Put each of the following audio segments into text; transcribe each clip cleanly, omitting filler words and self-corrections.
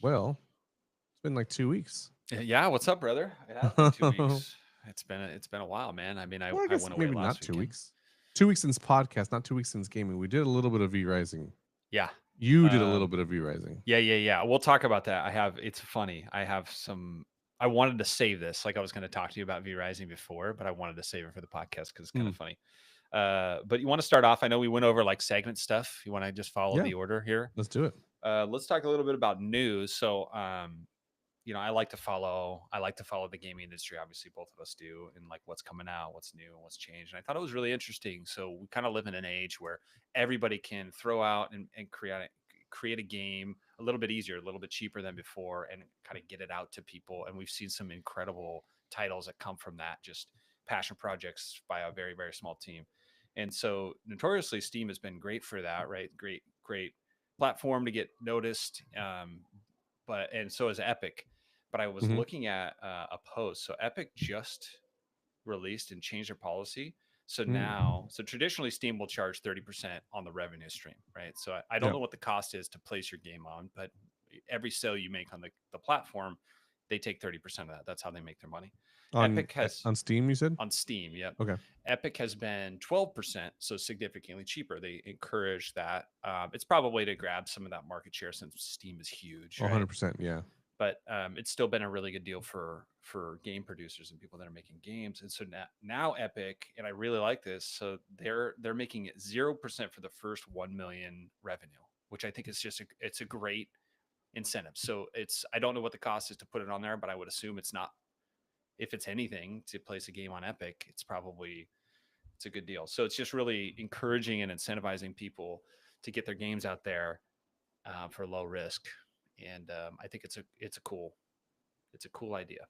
Well, it's been like 2 weeks. Yeah, what's up, brother? It has been 2 weeks. It's been a while, man. I mean, I Well, I I guess went away maybe last not two weekend. weeks. 2 weeks since podcast, not 2 weeks since gaming. We did a little bit of V Rising. Yeah. You did a little Um, bit of V Rising. yeah. We'll talk about that. It's funny. I wanted to save this. Like I was going to talk to you about V Rising before, but I wanted to save it for the podcast because it's kind Hmm. of funny. But you want to start off? I know we went over like segment stuff. You want to just follow Yeah, the order here? let's do it. Let's talk a little bit about news. I like to follow the gaming industry. Obviously, both of us do, and like what's coming out, what's new, and what's changed. And I thought it was really interesting. So we kind of live in an age where everybody can throw out and create a game a little bit easier, a little bit cheaper than before, and kind of get it out to people. And we've seen some incredible titles that come from that, just passion projects by a very, very small team. And so notoriously, Steam has been great for that, right? Great platform to get noticed. But and so is Epic. But I was Hmm. looking at a post. So Epic just released and changed their policy. So Hmm. now, so traditionally Steam will charge 30% on the revenue stream, right? So I don't Yeah. know what the cost is to place your game on, but every sale you make on the platform, they take 30% of that. That's how they make their money. On Epic has on Steam, you said? on Steam, yep. Okay. Epic has been 12%, so significantly cheaper. They encourage that. It's probably to grab some of that market share since Steam is huge, right? 100%. Yeah. But it's still been a really good deal for game producers and people that are making games. And so now Epic, and I really like this. So they're making it 0% for the first 1 million revenue, which I think is it's a great incentive. So I don't know what the cost is to put it on there, but I would assume it's not. If it's anything to place a game on Epic, it's a good deal. So it's just really encouraging and incentivizing people to get their games out there for low risk. And I think it's a cool idea.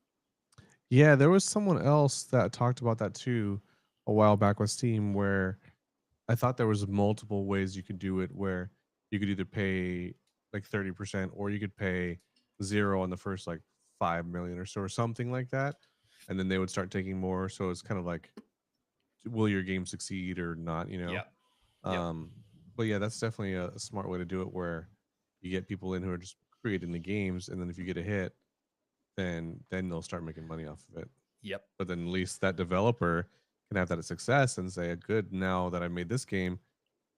Yeah, there was someone else that talked about that too a while back with Steam where I thought there was multiple ways you could do it where you could either pay like 30% or you could pay 0 on the first like 5 million or so or something like that. And then they would start taking more. So it's kind of like, will your game succeed or not, you know? Yep. Yep. Um, but yeah, that's definitely a smart way to do it where you get people in who are just creating the games. And then if you get a hit, then they'll start making money off of it. Yep. But then at least that developer can have that success and say, good, now that I made this game,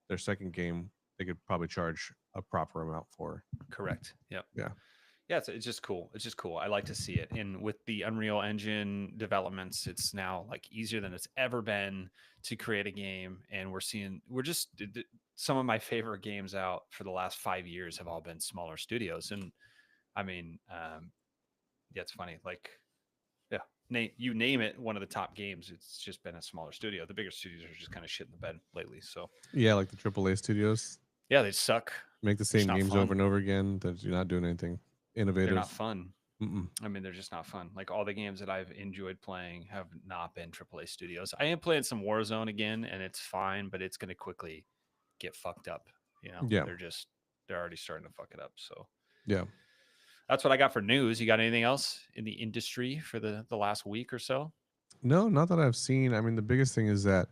their second game, they could probably charge a proper amount for. Correct. Yep. Yeah. Yeah, it's just cool. It's just cool. I like to see it. And with the Unreal Engine developments, it's now like easier than it's ever been to create a game. And we're just some of my favorite games out for the last 5 years have all been smaller studios. And I mean, yeah, it's funny. Like, yeah, you name it, one of the top games. It's just been a smaller studio. The bigger studios are just kind of shit in the bed lately. So Yeah, like the AAA studios yeah, they suck. make the They're just same not games over fun. and over again. That you're not doing anything They're not innovative. fun. Mm-mm. I mean, they're just not fun. Like all the games that I've enjoyed playing have not been AAA studios. I am playing some Warzone again, and it's fine, but it's going to quickly get fucked up. Yeah. They're already starting to fuck it up. So Yeah. that's what I got for news. You got anything else in the industry for the last week or so? No, not that I've seen. I mean, the biggest thing is that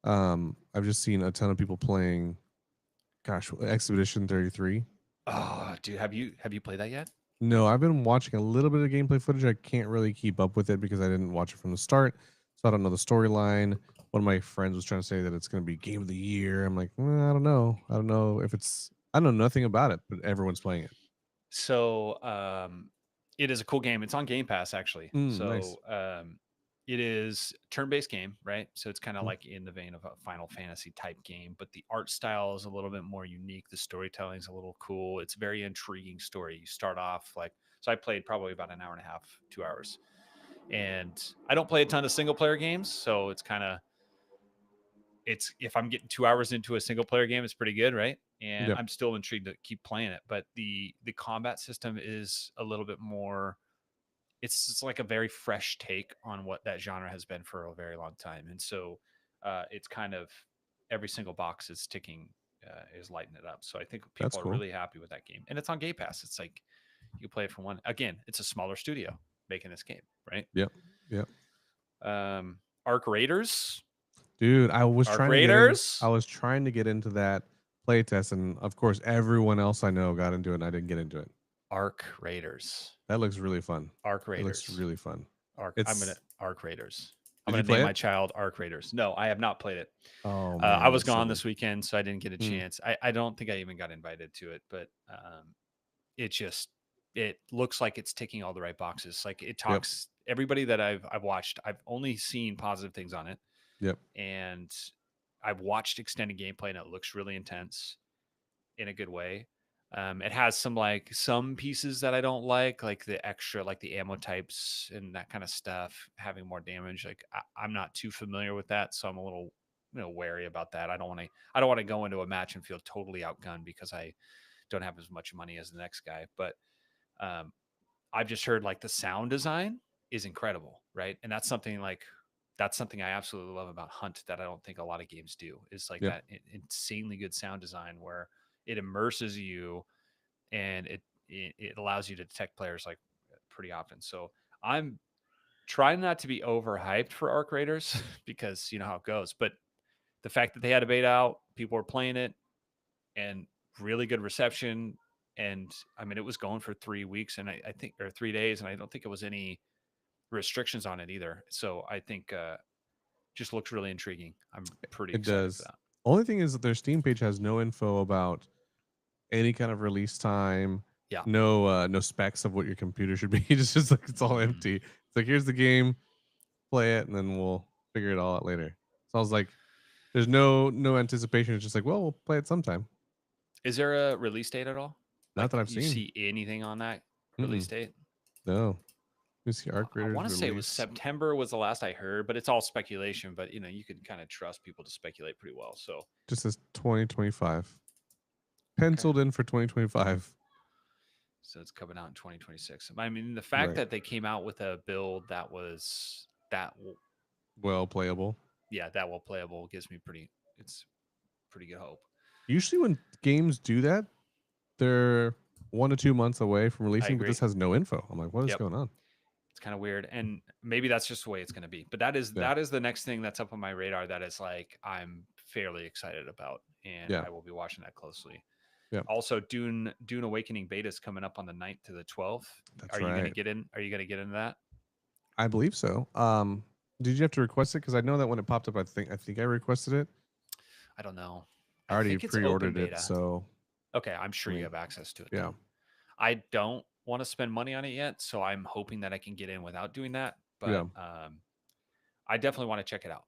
I've just seen a ton of people playing, gosh, Expedition 33. Oh, dude, have you played that yet? No, I've been watching a little bit of gameplay footage. I can't really keep up with it because I didn't watch it from the start, so I don't know the storyline. One of my friends was trying to say that it's going to be game of the year. I'm like, I don't know. I don't know if it's. I know nothing about it, but everyone's playing it. So it is a cool game. It's on Game Pass actually. Nice. So it is turn-based game, right? So it's kind of Mm. like in the vein of a Final Fantasy type game, but the art style is a little bit more unique. The storytelling is a little cool. It's a very intriguing story. You start off like so. I played probably about an hour and a half, 2 hours, and I don't play a ton of single player games, so it's if I'm getting 2 hours into a single player game, it's pretty good, right? And Yep. I'm still intrigued to keep playing it. But the combat system is a little bit more. It's like a very fresh take on what that genre has been for a very long time, and so it's kind of every single box is ticking, is lighting it up. So I think That's people are cool. really happy with that game, and it's on Game Pass. It's like you can play it for one. Again, it's a smaller studio making this game, right? Yep. Yep. Arc Raiders, Dude, I was Arc trying to get in. I Raiders. was trying to get into that playtest, and of course, everyone else I know got into it, and I didn't get into it. Arc Raiders. That looks really fun. Arc It looks Raiders. really fun. I'm gonna It's Arc Raiders. I'm Did you gonna name play my it? child Arc Raiders. No, I have not played it. Oh I man, was it's so gone good. this weekend, so I didn't get a Mm, chance. I don't think I even got invited to it, but it just it looks like it's ticking all the right boxes. Like it yep, talks everybody that I've watched, I've only seen positive things on it, yep. and I've watched extended gameplay, and it looks really intense in a good way. It has some pieces that I don't like the extra, like the ammo types and that kind of stuff, having more damage. Like I'm not too familiar with that, so I'm a little wary about that. I don't want to go into a match and feel totally outgunned because I don't have as much money as the next guy. But um, I've just heard like the sound design is incredible, right? And that's something I absolutely love about Hunt that I don't think a lot of games do. Is like Yep. that insanely good sound design where it immerses you and it allows you to detect players like pretty often. So I'm trying not to be overhyped for Arc Raiders because you know how it goes. But the fact that they had a beta out, people were playing it, and really good reception. And I mean, it was going for 3 weeks, and I think, or 3 days, and I don't think it was any restrictions on it either. So I think just looks really intriguing. I'm pretty It excited for does. that. Only thing is that their Steam page has no info about any kind of release time, Yeah. no specs of what your computer should be. It's just like it's all Mhm. empty. It's like here's the game, play it, and then we'll figure it all out later. So I was like, there's no anticipation. It's just like, well, we'll play it sometime. Is there a release date at all? Not Like that I've you seen. see anything on that release Mm-mm, date? no. Let me see Arc I Raiders want to say it was release. September was the last I heard, but it's all speculation. But you can kind of trust people to speculate pretty well. So Just says 2025. okay, Penciled in for 2025. so it's coming out in 2026. I mean, the fact Right. that they came out with a build that was Well playable. that well playable gives me it's pretty good hope. Usually when games do that, they're 1 to 2 months away from I releasing, but agree. this has no info. I'm like, what is Yep. going on? It's kind of weird, and maybe that's just the way it's going to be. But that is Yeah. that is the next thing that's up on my radar. That is like I'm fairly excited about, and Yeah. I will be watching that closely. Yeah. Also, Dune Awakening beta is coming up on the 9th to the 12th. That's Are you going to right. get in? Are you going to get into that? I believe so. Did you have to request it? Because I know that when it popped up, I think I requested it. I don't know. I I already think it's open pre-ordered it, beta. so Okay, I'm I sure you mean, have access to it yeah. then. I don't want to spend money on it yet, so I'm hoping that I can get in without doing that. Yeah. But I definitely want to check it out.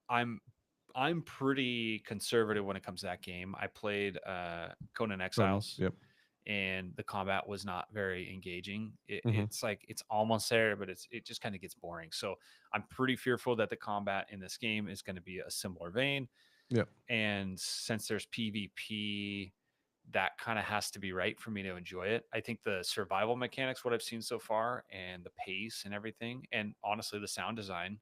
I'm pretty conservative when it comes to that game. I played Conan Conan. Exiles, Yep. and the combat was not very engaging. Hmm. It's like it's almost there, but it just kind of gets boring. So I'm pretty fearful that the combat in this game is going to be a similar vein. Yep. And since there's PvP, that kind of has to be right for me to enjoy it. I think the survival mechanics, what I've seen so far, and the pace and everything, and honestly, the sound design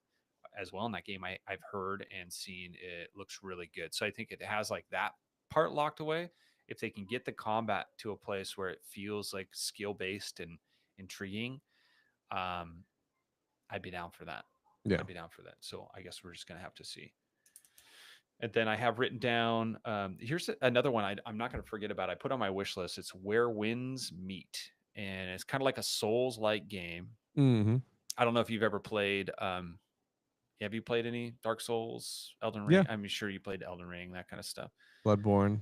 as well in that game, I've heard and seen it looks really good. So I think it has like that part locked away. If they can get the combat to a place where it feels like skill based and intriguing, um, I'd be down for that. Yeah. I'd be down for that. So I guess we're just gonna have to see. And then I have written down here's another one I'm not going to forget about. I put on my wish list. It's Where Winds Meet, and it's kind of like a Souls like game. Hmm. I don't know if you've ever played. Have you played any Dark Souls, Elden Ring? Yeah. I'm sure you played Elden Ring, that kind of stuff. Bloodborne.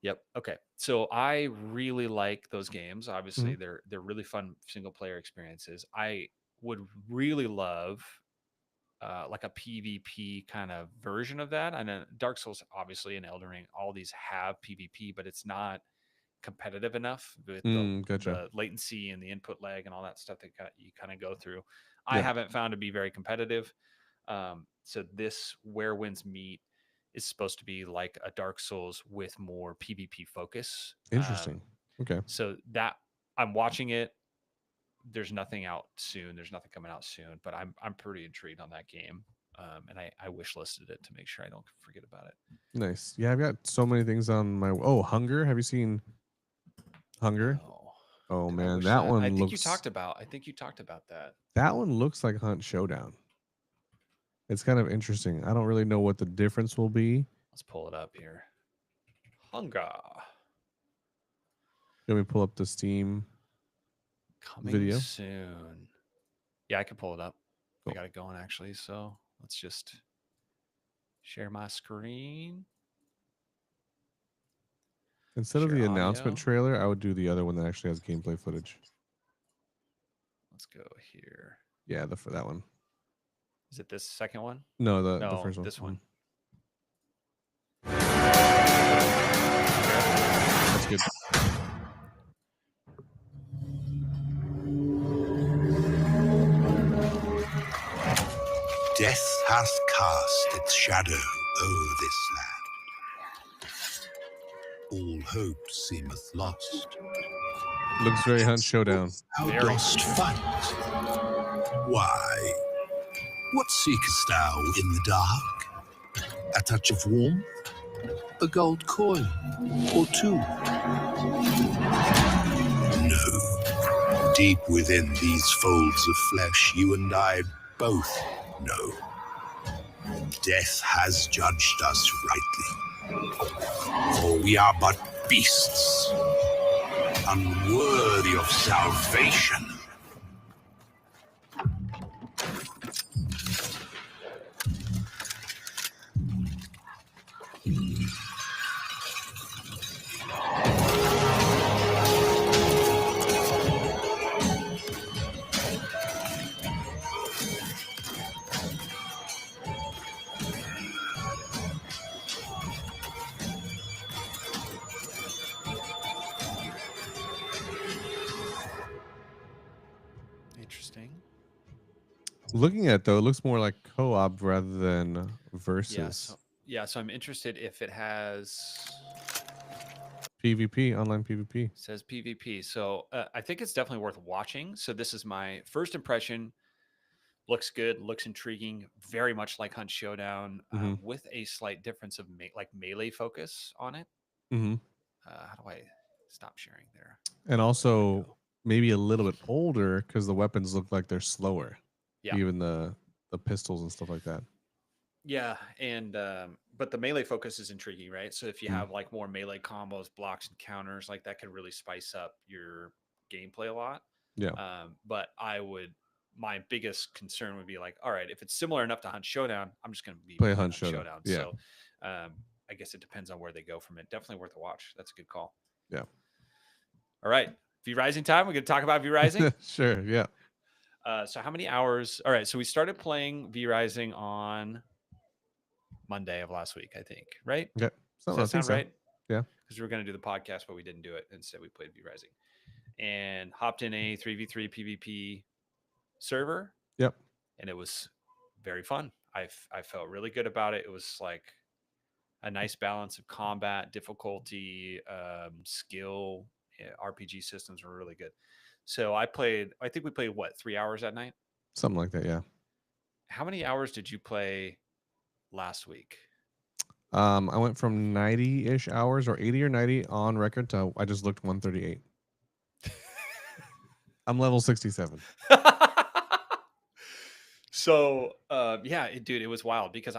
Yep. Okay. So I really like those games. Hmm. Obviously, they're really fun single player experiences. I would really love like a PvP kind of version of that. And then Dark Souls, obviously, and Elden Ring, all these have PvP, but it's not competitive enough with Gotcha. the latency and the input lag and all that stuff that you kind of go through. I Yep. haven't found to be very competitive. So this Where Winds Meet is supposed to be like a Dark Souls with more PvP focus. Interesting. Okay. So that I'm watching it. There's nothing out soon. There's nothing coming out soon, but I'm pretty intrigued on that game. And I wish listed it to make sure I don't forget about it. Nice. Yeah, I've got so many things on my. Oh, Hunger. Have you seen Hunger? No, Oh did I man, wish that? I think you looks. talked about. I think you talked about that. That one looks like Hunt Showdown. It's kind of interesting. I don't really know what the difference will be. Let's pull it up here. Hunger. Let me pull up the Steam. Coming video? soon. Yeah, I can pull it up. I Cool. got it going actually. So let's just share my screen. Instead of Share the announcement audio. trailer, I would do the other one that actually has gameplay footage. Let's go here. Yeah, for that one. Is it this second one? No, the No, first one. this one. That's good. Death hath cast its shadow o'er this land. All hope seemeth lost. Looks very Hunt Showdown. Thou Very. dost fight. Why? What seekest thou in the dark? A touch of warmth? A gold coin? Or two? No. Deep within these folds of flesh, you and I both know. Death has judged us rightly. For we are but beasts, unworthy of salvation. Interesting. Looking at it, though, it looks more like co-op rather than versus So I'm interested if it has PvP, online PvP. says PvP. So I think it's definitely worth watching. So this is my first impression. Looks good, looks intriguing, very much like Hunt Showdown, Mhm. with a slight difference of like melee focus on it. Mhm. How do I stop sharing there? And Where do I also go? maybe a little bit older because the weapons look like they're slower. Yeah. Even the pistols and stuff like that. Yeah, and but the melee focus is intriguing, right? So if you Mm. have like more melee combos, blocks, and counters, like that could really spice up your gameplay a lot. Yeah. But my biggest concern would be like, all right, if it's similar enough to Hunt Showdown, I'm just going to be Play playing Hunt Hunt Showdown. Showdown. Yeah. So I guess it depends on where they go from it. Definitely worth a watch. That's a good call. Yeah. All right, V Rising time. We're going to talk about V Rising. Sure. Yeah. So how many hours? All right, so we started playing V Rising on Monday of last week, I think, right? Okay. Does I that think sound so. right? Yeah. Because we were going to do the podcast, but we didn't do it. Instead, we played V Rising and hopped in a 3v3 PvP server. Yep. And it was very fun. I felt really good about it. It was like a nice balance of combat, difficulty, skill. Yeah, RPG systems were really good. So I think we played what, 3 hours that night? Something like that. Yeah. How many hours did you play last week? I went from 90-ish hours or 80 or 90 on record to I just looked 138. I'm level 67. So yeah, dude, it was wild because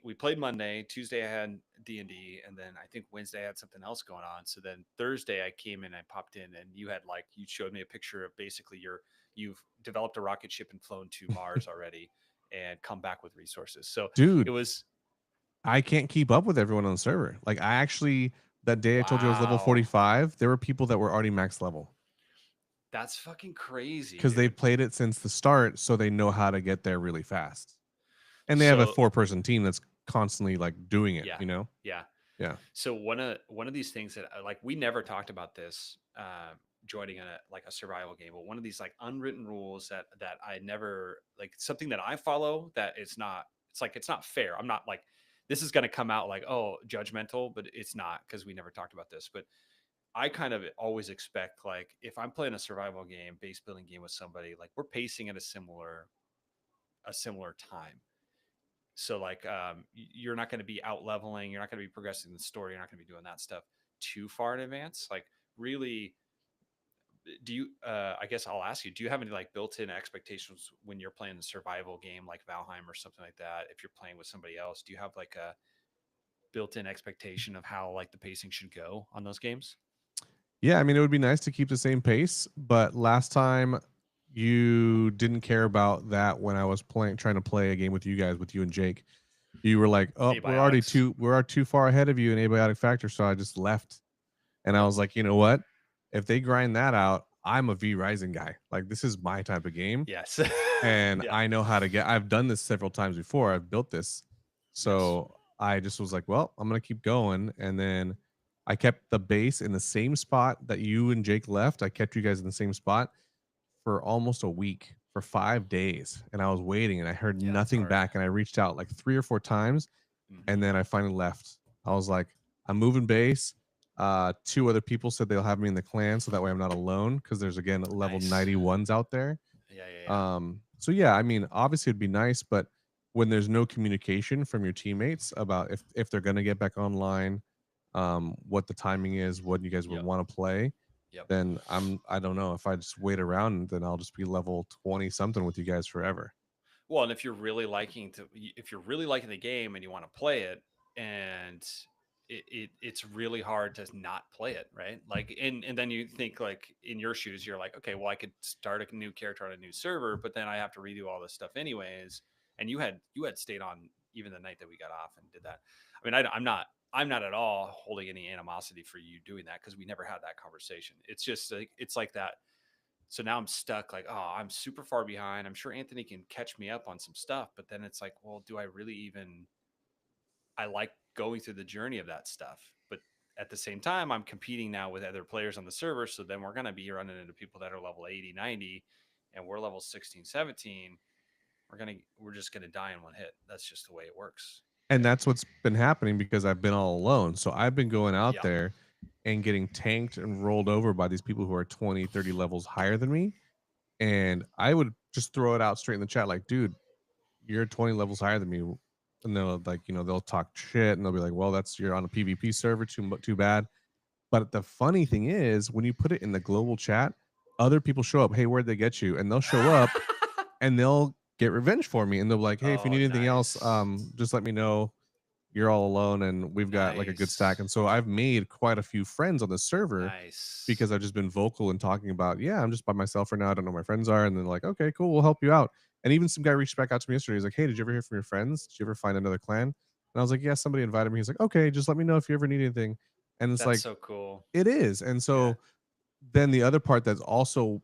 we played Monday, Tuesday I had D&D, and then I think Wednesday I had something else going on. So then Thursday I came in, I popped in, and you showed me a picture of basically you've developed a rocket ship and flown to Mars already and come back with resources. So Dude, it was I can't keep up with everyone on the server. Like I actually that day I told you I was level wow. 45, there were people that were already max level. That's fucking crazy. Because they've Dude. played it since the start, so they know how to get there really fast. And they have a So 4-person team that's constantly like doing it, yeah, you know? yeah. Yeah. So one of these things that like we never talked about this joining a survival game, but one of these like unwritten rules that I never like something that I follow that it's not fair. I'm not like this is going to come out like judgmental, but it's not because we never talked about this. But I kind of always expect like if I'm playing a survival game, base building game with somebody, like we're pacing at a similar time. So like you're not going to be out leveling, you're not going to be progressing the story, you're not going to be doing that stuff too far in advance. Like really, do you? I guess I'll ask you: do you have any like built-in expectations when you're playing a survival game like Valheim or something like that? If you're playing with somebody else, do you have like a built-in expectation of how like the pacing should go on those games? Yeah, I mean, it would be nice to keep the same pace, but last time you didn't care about that when I was trying to play a game with you guys, with you and Jake. You were like, "Oh, Abiotics. we're too far ahead of you in abiotic factor," so I just left. And I Yep. was like, "You know what? If they grind that out, I'm a V Rising guy. Like this is my type of game, Yes. and Yeah. I know how to get. I've done this several times before. I've built this, Yes. so I just was like, well, I'm gonna keep going, and then I kept the base in the same spot that you and Jake left. I kept you guys in the same spot for almost a week, for 5 days, and I was waiting, and I heard Yeah, it's nothing hard. back, and I reached out like 3 or 4 times, and Mhm. then I finally left. I was like, I'm moving base. Two other people said they'll have me in the clan, so that way I'm not alone because there's again level Nice. 91s out there. Yeah, yeah, yeah. So yeah, I mean, obviously it'd be nice, but when there's no communication from your teammates about if they're gonna get back online, what the timing is, what you guys would Yep. want to play, Yep. then I don't know if I just wait around, then I'll just be level 20 something with you guys forever. Well, and if you're really liking the game and you want to play it, and it's really hard to not play it, right? Like, and then you think like in your shoes, you're like, okay, well, I could start a new character on a new server, but then I have to redo all this stuff anyways. And you had stayed on even the night that we got off and did that. I mean, I'm not at all holding any animosity for you doing that because we never had that conversation. It's just like it's like that. So now I'm stuck like, oh, I'm super far behind. I'm sure Anthony can catch me up on some stuff, but then it's like, well, do I really even I like going through the journey of that stuff. But at the same time, I'm competing now with other players on the server, so then we're going to be running into people that are level 80, 90 and we're level 16, 17. We're just going to die in one hit. That's just the way it works. And Right? that's what's been happening because I've been all alone. So I've been going out Yep. there and getting tanked and rolled over by these people who are 20, 30 levels higher than me. And I would just throw it out straight in the chat, like, dude, you're 20 levels higher than me. And they'll like, they'll talk shit and they'll be like, well, you're on a PvP server, too bad. But the funny thing is, when you put it in the global chat, other people show up. Hey, where'd they get you? And they'll show up and they'll get revenge for me. And they'll be like, hey, if you Oh, need anything else, nice. just let me know. You're all alone and we've got like a good stack. Nice. And so I've made quite a few friends on the server Nice. because I've just been vocal and talking about, yeah, I'm just by myself for now. I don't know who my friends are. And then like, okay, cool, we'll help you out. And even some guy reached back out to me yesterday. He's like, hey, did you ever hear from your friends? Did you ever find another clan? And I was like, yeah, somebody invited me. He's like, okay, just let me know if you ever need anything. And it's That's like, so cool. it is. And Yeah. so then the other part that's also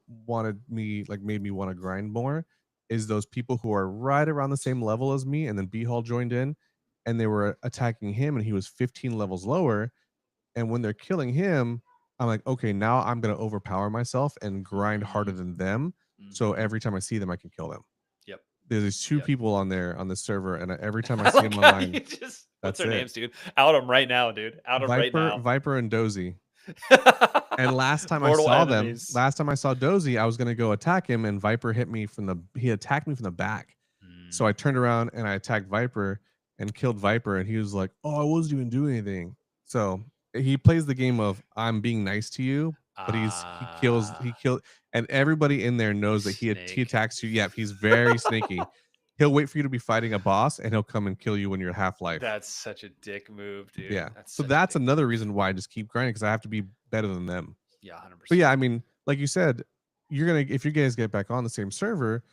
made me want to grind more is those people who are right around the same level as me. And then B Hall joined in and they were attacking him and he was 15 levels lower. And when they're killing him, I'm like, okay, now I'm going to overpower myself and grind harder Mm-hmm. than them. So Mm-hmm. every time I see them, I can kill them. Yep. There's these two Yep. people on there on the server. And every time I I see like them how online, you just what's that's their it. names, dude? Out them right now, dude. Out them right now. Viper and Dozy. And Mortal enemies. last time I saw Dozy, I was gonna go attack him, and Viper he attacked me from the back. So I Mm. turned around and I attacked Viper and killed Viper, and he was like, "Oh, I wasn't even doing anything." So he plays the game of I'm being nice to you, but he Ah, killed, and everybody in there knows that he snake. attacks you. Yep, he's very sneaky. He'll wait for you to be fighting a boss, and he'll come and kill you when you're half life. That's such a dick move, dude. Yeah. That's So such a that's dick another move. reason why I just keep grinding because I have to be better than them. Yeah, But yeah, 100%. I mean, like you said, if you guys get back on the same server,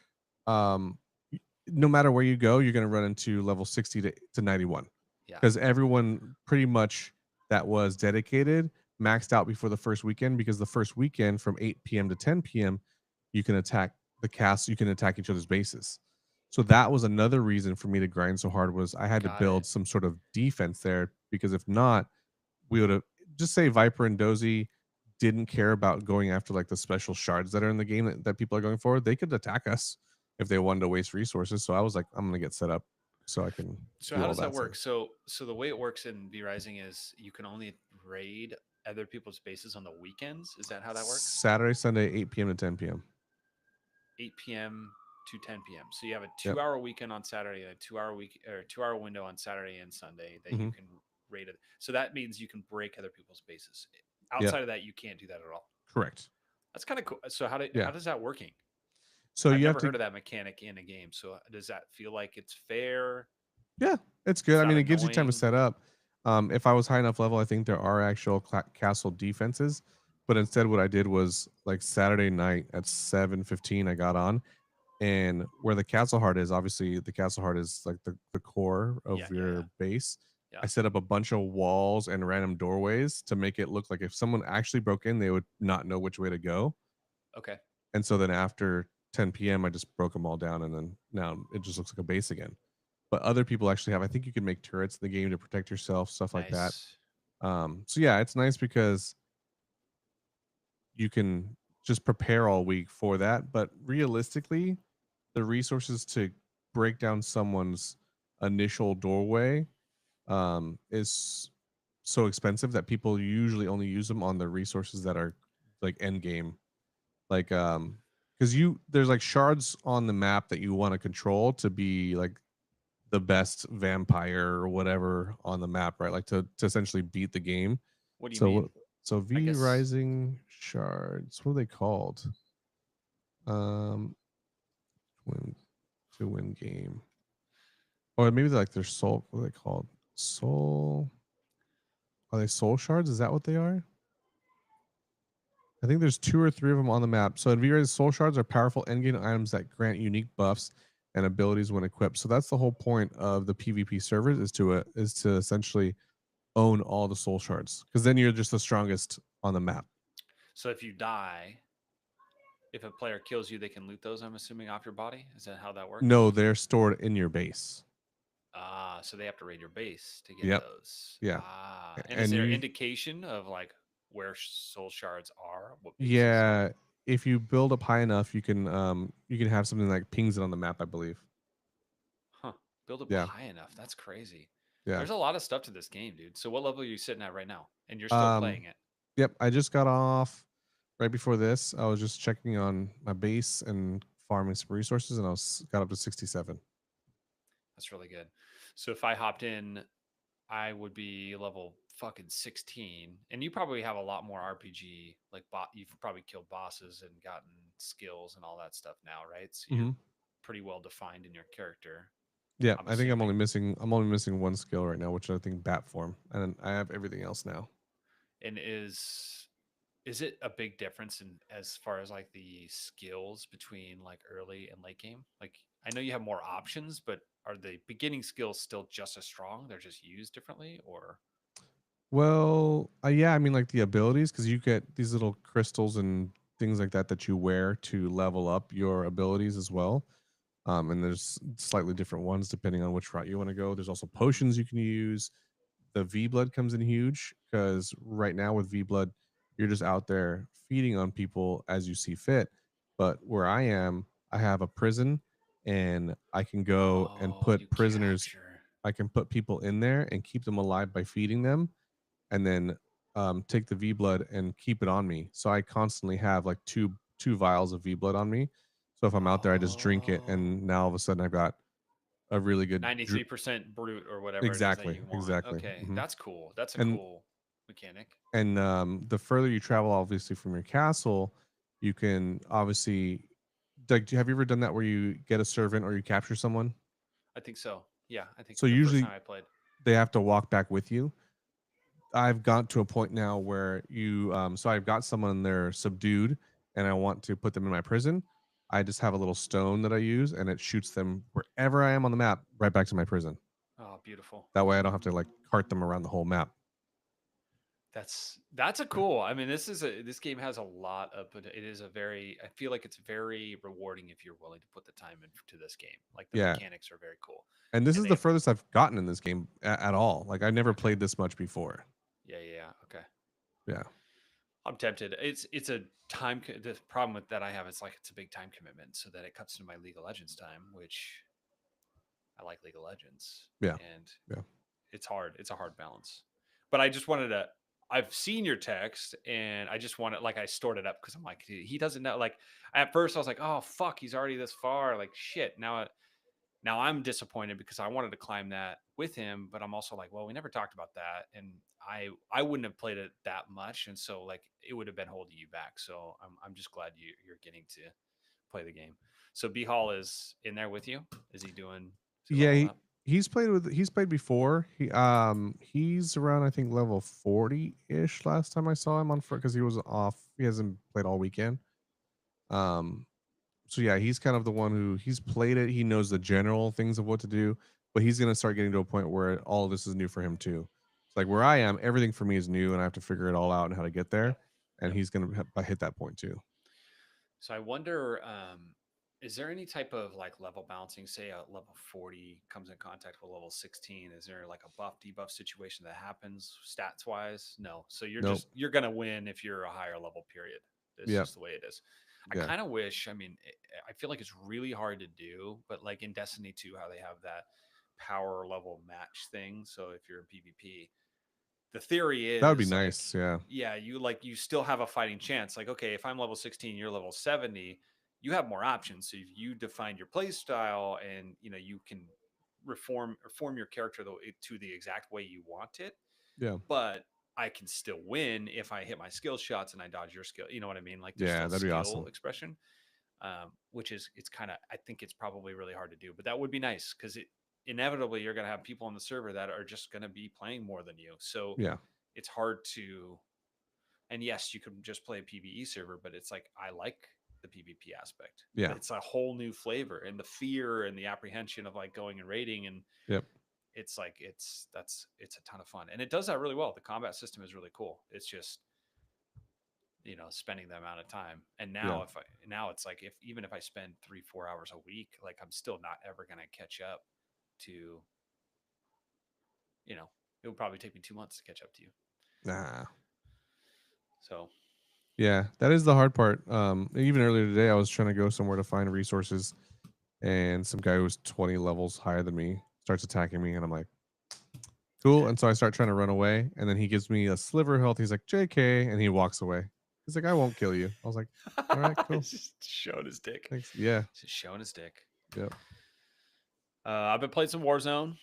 um, no matter where you go, you're gonna run into level 60 to 91 Yeah. because everyone pretty much that was dedicated maxed out before the first weekend because the first weekend from 8 p.m. to 10 p.m. you can attack the cast, you can attack each other's bases. So that was another reason for me to grind so hard was I had to Got it. build some sort of defense there because if not, we would have just say Viper and Dozy didn't care about going after like the special shards that are in the game that people are going for. They could attack us if they wanted to waste resources. So I was like, I'm gonna get set up so I can So do how all does that that work? stuff. So the way it works in V Rising is you can only raid other people's bases on the weekends. Is that how that works? Saturday, Sunday, 8 p.m. to 10 p.m. 8 p.m. to 10 p.m. So you have a Yep. 2 hour weekend on Saturday, a 2 hour week or 2 hour window on Saturday and Sunday that you Hmm. can raid it. So that means you can break other people's bases. Yep. Outside of that, you can't do that at all. Correct. That's kind of cool. So how Yeah. does that working? So I've you have never to. heard of that mechanic in a game. So does that feel like it's fair? Yeah, it's good. It's I not mean, it gives you time to annoying. set up. If I was high enough level, I think there are actual castle defenses. But instead, what I did was like Saturday night at 7:15, I got on, and where the castle heart is, obviously the castle heart is like the core Yeah, of yeah, your yeah, base. yeah. I set up a bunch of walls and random doorways to make it look like if someone actually broke in, they would not know which way to go. Okay. And so then after 10 p.m., I just broke them all down, and then now it just looks like a base again. But other people actually have, I think you can make turrets in the game to protect yourself, stuff like that. Nice. So yeah, it's nice because you can just prepare all week for that. But realistically, the resources to break down someone's initial doorway is so expensive that people usually only use them on the resources that are like end game. Like because you there's like shards on the map that you want to control to be like the best vampire or whatever on the map, right? Like to essentially beat the game. What do you So mean? so I V guess. Rising shards. What are they called? Um, win to win game, or maybe they're like their soul. What are they called? Soul. Are they soul shards? Is that what they are? I think there's 2 or 3 of them on the map. So V Rising soul shards are powerful endgame items that grant unique buffs and abilities when equipped. So that's the whole point of the PvP servers is to essentially own all the soul shards because then you're just the strongest on the map. So if you die, if a player kills you, they can loot those. I'm assuming off your body. Is that how that works? No, they're stored in your base. Ah, so they have to raid your base to get Yep. those. Yeah. Ah, and is And there you indication of like where soul shards are? What bases? yeah, if you build up high enough, you can have something like pings it on the map, I believe. Huh. Build up Yeah. high enough. That's crazy. Yeah. There's a lot of stuff to this game, dude. So what level are you sitting at right now? And you're still Um playing it? yep, I just got off right before this. I was just checking on my base and farming some resources and got up to 67. That's really good. So if I hopped in, I would be level fucking 16. And you probably have a lot more RPG. Like you've probably killed bosses and gotten skills and all that stuff now, right? So you're Mhm. pretty well defined in your character. Yeah, I'm I think assuming. I'm only missing one skill right now, which I think bat form, and then I have everything else now. And is it a big difference in as far as like the skills between like early and late game? Like I know you have more options, but are the beginning skills still just as strong? They're just used differently, or Well, yeah, I mean, like the abilities, because you get these little crystals and things like that that you wear to level up your abilities as well. And there's slightly different ones depending on which route you want to go. There's also Mhm. potions you can use. The V blood comes in huge because right now with V blood, you're just out there feeding on people as you see fit. But where I am, I have a prison, and I can go and Oh, you put prisoners. capture. I can put people in there and keep them alive by feeding them and then take the V blood and keep it on me. So I constantly have like two vials of V blood on me. So if I'm out there, I just drink it, Oh, and now all of a sudden I've got a really good 93% brute or whatever it is that exactly, you want. exactly. Okay, Hmm. that's cool. That's a And cool mechanic. the further you travel, obviously from your castle, you can obviously like. Have you ever done that where you get a servant or you capture someone? I think so. Yeah, I think So the first usually time I played. they have to walk back with you. I've got to a point now where so I've got someone there subdued and I want to put them in my prison. I just have a little stone that I use and it shoots them wherever I am on the map right back to my prison. Oh, beautiful. That way I don't have to like cart them around the whole map. That's a cool. I mean, this game has a lot of it is a very I feel like it's very rewarding if you're willing to put the time into this game. Like the Yeah. mechanics are very cool. And this And is they the have furthest I've gotten in this game at all. Like I never okay. played this much before. Yeah, yeah, yeah. Okay. Yeah. I'm tempted. It's a the problem with that I have is like it's a big time commitment so that it cuts into my League of Legends time, which I like League of Legends Yeah. and Yeah. it's hard. It's a hard balance. But I just wanted to I've seen your text and I just wanted like I stored it up because I'm like he doesn't know like at first I was like oh fuck he's already this far like shit now I'm disappointed because I wanted to climb that with him but I'm also like well we never talked about that and I wouldn't have played it that much and so like it would have been holding you back so I'm just glad you're getting to play the game. So B Hall is in there with you. Is he Yeah, leveling up? He's played before. He's around I think level 40-ish last time I saw him on because he was off. He hasn't played all weekend. Um so yeah, he's kind of the one who he's played it. He knows the general things of what to do, but he's gonna start getting to a point where all of this is new for him too. It's like where I am, everything for me is new, and I have to figure it all out and how to get there. Yep. And Yep. he's gonna hit that point too. So I wonder, is there any type of like level balancing? Say a level 40 comes in contact with level 16. Is there like a buff debuff situation that happens stats wise? No. So Nope. you're gonna win if you're a higher level. Period. It's Yep. just the way it is. I Yeah. kind of wish. I mean, I feel like it's really hard to do, but like in Destiny 2, how they have that power level match thing. So if you're in PvP, the theory That would be is like, nice. Yeah. yeah, you still have a fighting chance. Like, okay, if I'm level 16, you're level 70, you have more options. So if you define your play style and you can form your character to the exact way you want it, Yeah. but I can still win if I hit my skill shots and I dodge your skill. You know what I mean? Like there's Yeah, still that'd be skill awesome. expression, which is it's kind of I think it's probably really hard to do, but that would be nice because it inevitably you're going to have people on the server that are just going to be playing more than you. So Yeah. it's hard to, and yes, you could just play a PvE server, but it's like I like the PvP aspect. Yeah. It's a whole new flavor, and the fear and the apprehension of like going and raiding, and Yep. it's like it's a ton of fun, and it does that really well. The combat system is really cool. It's just spending the amount of time, and Yeah. now it's like if even if I spend 3-4 hours a week, like I'm still not ever going to catch up to it would probably take me 2 months to catch up to you. Nah. So Yeah, that is the hard part. Even earlier today, I was trying to go somewhere to find resources, and some guy who was 20 levels higher than me starts attacking me, and I'm like, cool. And so I start trying to run away, and then he gives me a sliver of health. He's like, JK, and he walks away. He's like, I won't kill you. I was like, all right, cool. He's just showing his dick. Thanks. Yeah. He's just showing his dick. Yep. I've been playing some Warzone.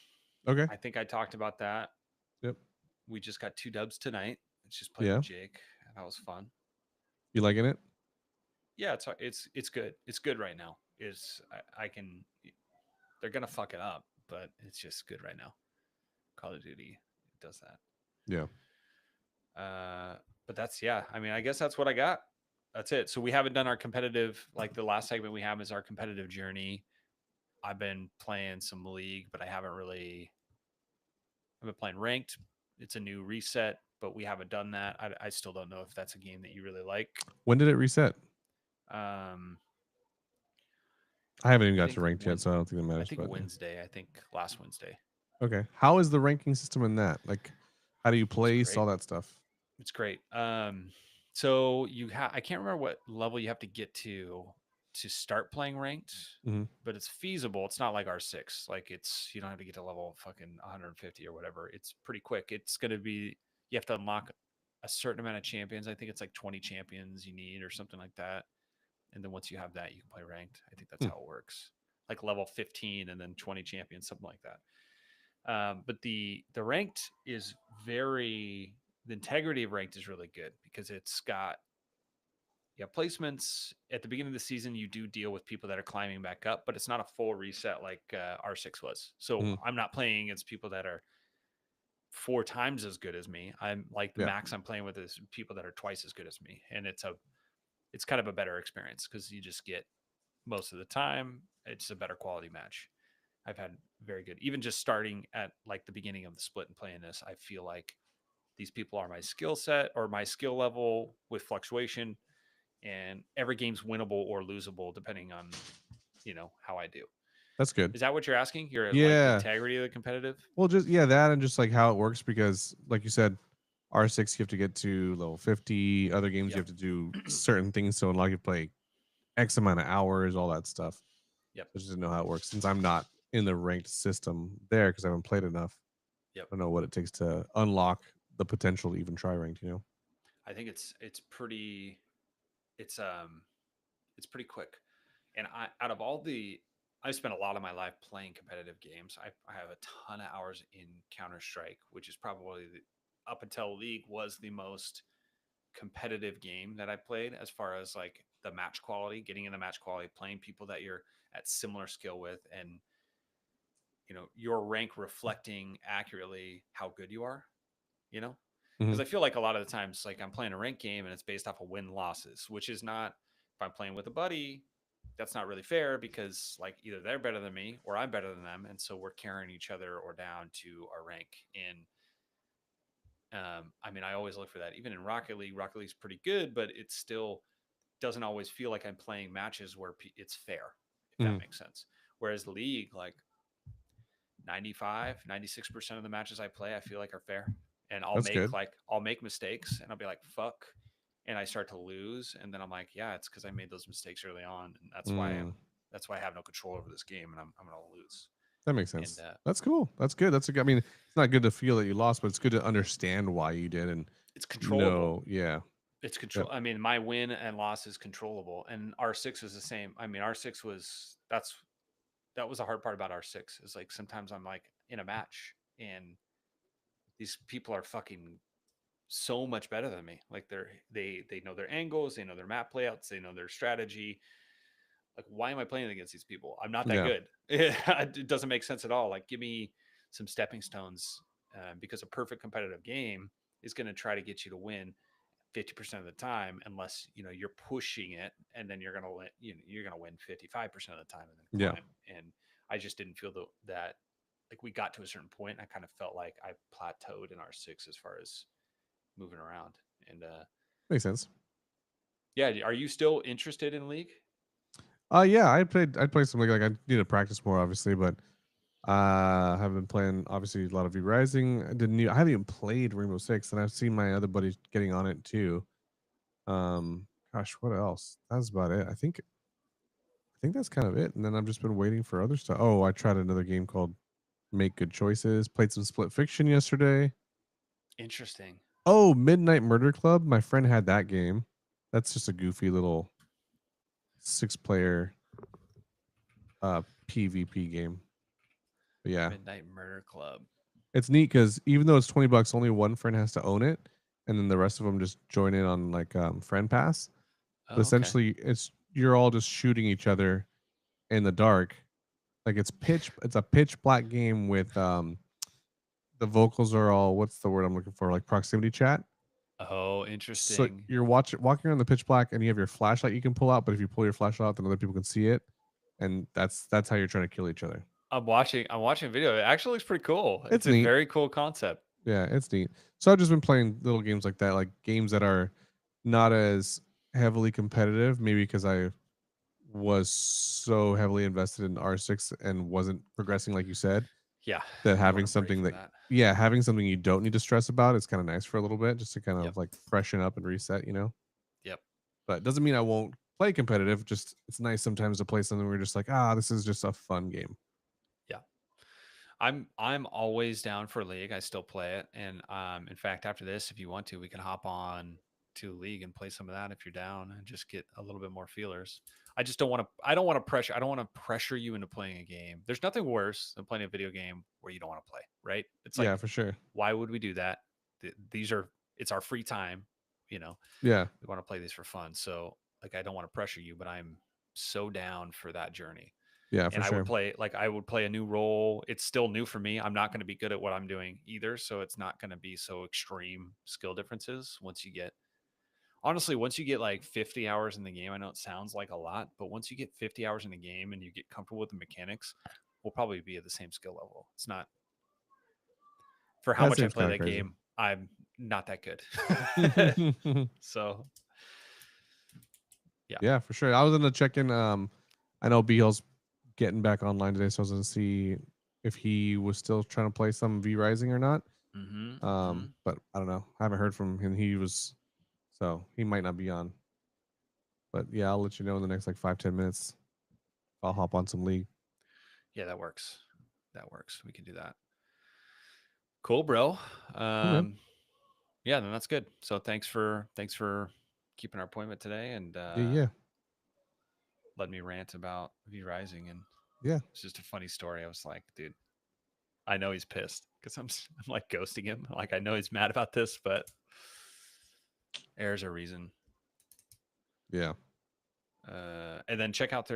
Okay. I think I talked about that. Yep. We just got 2 dubs tonight. It's just played Yeah. with Jake. That was fun. You liking it? Yeah, it's good. It's good right now. I can. They're gonna fuck it up, but it's just good right now. Call of Duty does that. Yeah. But yeah. I mean, I guess that's what I got. That's it. So we haven't done our competitive. Like the last segment we have is our competitive journey. I've been playing some League, but I haven't really. I've been playing ranked. It's a new reset, but we haven't done that. I still don't know if that's a game that you really like. When did it reset? Um, I haven't even I got think to ranked yet, so I don't think it matters. I think but Wednesday. I think last Wednesday. okay. How is the ranking system in that? Like, how do you place great. all that stuff? It's great. So I can't remember what level you have to get to start playing ranked, Mhm. but it's feasible. It's not like R6. Like you don't have to get to level fucking 150 or whatever. It's pretty quick. It's going to be, you have to unlock a certain amount of champions. I think it's like 20 champions you need or something like that. And then once you have that, you can play ranked. I think that's how it works. Like level 15 and then 20 champions, something like that. But the ranked is the integrity of ranked is really good because it's got placements at the beginning of the season. You do deal with people that are climbing back up, but it's not a full reset like R6 was. So I'm not playing against people that are 4 times as good as me. I'm like the max I'm playing with is people that are twice as good as me, and it's kind of a better experience because you just get most of the time it's a better quality match. I've had very good, even just starting at like the beginning of the split and playing this, I feel like these people are my skill set or my skill level with fluctuation, and every game's winnable or losable depending on how I do. That's good. Is that what you're asking? You're like Yeah. the integrity of the competitive? Well, just that, and just like how it works, because like you said, R6 you have to get to level 50. Other games you have to do certain things to unlock. You play X amount of hours, all that stuff. Yep. I just didn't know how it works since I'm not in the ranked system there because I haven't played enough. Yep. I don't know what it takes to unlock the potential to even try ranked. I think it's pretty pretty quick. And out of all I've spent a lot of my life playing competitive games. I have a ton of hours in Counter-Strike, which is probably up until League was the most competitive game that I played as far as like the match quality, getting in the match quality, playing people that you're at similar skill with, and your rank reflecting accurately how good you are, you know? Because Mhm. I feel like a lot of the times, like I'm playing a rank game and it's based off of win losses, which is not, if I'm playing with a buddy, that's not really fair because like either they're better than me or I'm better than them. And so we're carrying each other or down to our rank. And I mean, I always look for that. Even in Rocket League, Rocket League's pretty good, but it still doesn't always feel like I'm playing matches where it's fair, if that Mhm. makes sense. Whereas League, like 96% of the matches I play, I feel like are fair. And That's good. I'll make mistakes and I'll be like, fuck. And I start to lose. And then I'm like, yeah, it's because I made those mistakes early on. And Mm. that's why I have no control over this game and I'm going to lose. That makes And sense. That's cool. That's good. That's a good. I mean, it's not good to feel that you lost, but it's good to understand why you did and it's controllable. know. Yeah. It's Yep. control. I mean, my win and loss is controllable. And R6 is the same. I mean, R6 was, that was the hard part about R6 is like sometimes I'm like in a match and these people are fucking so much better than me. Like they know their angles, they know their map layouts, they know their strategy. Like, why am I playing against these people? I'm not that Yeah. good. It doesn't make sense at all. Like, give me some stepping stones because a perfect competitive game is going to try to get you to win 50% of the time, unless you're pushing it, and then you're gonna you're gonna win 55% of the time and then Yeah. climb. And I just didn't feel that like we got to a certain point. I kind of felt like I plateaued in R6 as far as moving around. And Makes sense. yeah, are you still interested in League? Yeah, I'd play some like I need to practice more obviously, but have been playing obviously a lot of V Rising. I haven't even played Rainbow Six, and I've seen my other buddies getting on it too. Gosh, what else? That's about it. I think that's kind of it. And then I've just been waiting for other stuff. Oh, I tried another game called Make Good Choices. Played some Split Fiction yesterday. Interesting. Oh, Midnight Murder Club. My friend had that game. That's just a goofy little 6-player PvP game. But yeah, Midnight Murder Club. it's neat because even though it's $20, only one friend has to own it, and then the rest of them just join in on like friend pass. Oh, But okay. essentially, you're all just shooting each other in the dark. Like it's a pitch black game with the vocals are all, what's the word I'm looking for, like proximity chat. Oh, So interesting. you're walking around the pitch black, and you have your flashlight you can pull out. But if you pull your flashlight out, then other people can see it, and that's how you're trying to kill each other. I'm watching a video. It actually looks pretty cool. It's It's a neat. very cool concept. Yeah, it's neat. So I've just been playing little games like that, like games that are not as heavily competitive, maybe because I was so heavily invested in R6 and wasn't progressing like you said, Yeah, that you having want to break something from that that. yeah, having something you don't need to stress about is kind of nice for a little bit, just to kind Yep. of like freshen up and reset. Yep. But it doesn't mean I won't play competitive, just it's nice sometimes to play something where you're just like, this is just a fun game. Yeah. I'm always down for League. I still play it. And in fact, after this, if you want to, we can hop on to League and play some of that if you're down and just get a little bit more feelers. I don't want to pressure you into playing a game. There's nothing worse than playing a video game where you don't want to play, right? It's like, Yeah, for sure. why would we do that? It's our free time, you know. Yeah. We want to play these for fun. So like I don't want to pressure you, but I'm so down for that journey. Yeah, And for sure. I would play a new role. It's still new for me. I'm not going to be good at what I'm doing either, so it's not going to be so extreme skill differences once you get like 50 hours in the game. I know it sounds like a lot, but once you get 50 hours in the game and you get comfortable with the mechanics, we'll probably be at the same skill level. It's not for how That much I seems play kind of that crazy. game. I'm not that good. So yeah. Yeah, for sure. I was gonna check in. I know Beal's getting back online today, so I was gonna see if he was still trying to play some V Rising or not. Mm-hmm. But I don't know. I haven't heard from him. So he might not be on. But yeah, I'll let you know in the next like 5-10 minutes. I'll hop on some league. Yeah, that works. That works. We can do that. Cool, bro. Cool, man. Yeah, then that's good. So thanks for keeping our appointment today and Yeah. letting me rant about V Rising. And Yeah. it's just a funny story. I was like, dude, I know he's pissed because I'm like ghosting him. Like I know he's mad about this, but there's a reason. Yeah. And then check out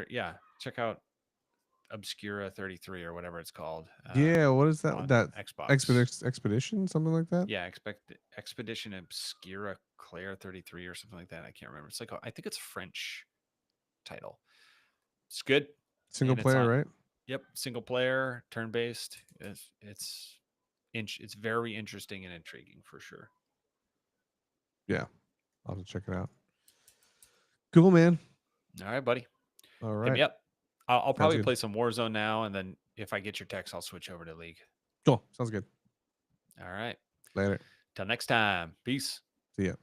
Obscura 33 or whatever it's called. Yeah, what is that? on That Xbox. expedition, something like that. Yeah, Expedition Obscura Claire 33 or something like that. I can't remember. It's like I think it's a French title. It's good. Single and it's player, on- right? Yep, single player, turn based. It's very interesting and intriguing for sure. Yeah, I'll have to check it out. Cool, man. All right, buddy. All Hit right. me up. I'll probably good. play some Warzone now, and then if I get your text, I'll switch over to League. Cool. Sounds good. All right. Later. Till next time. Peace. See ya.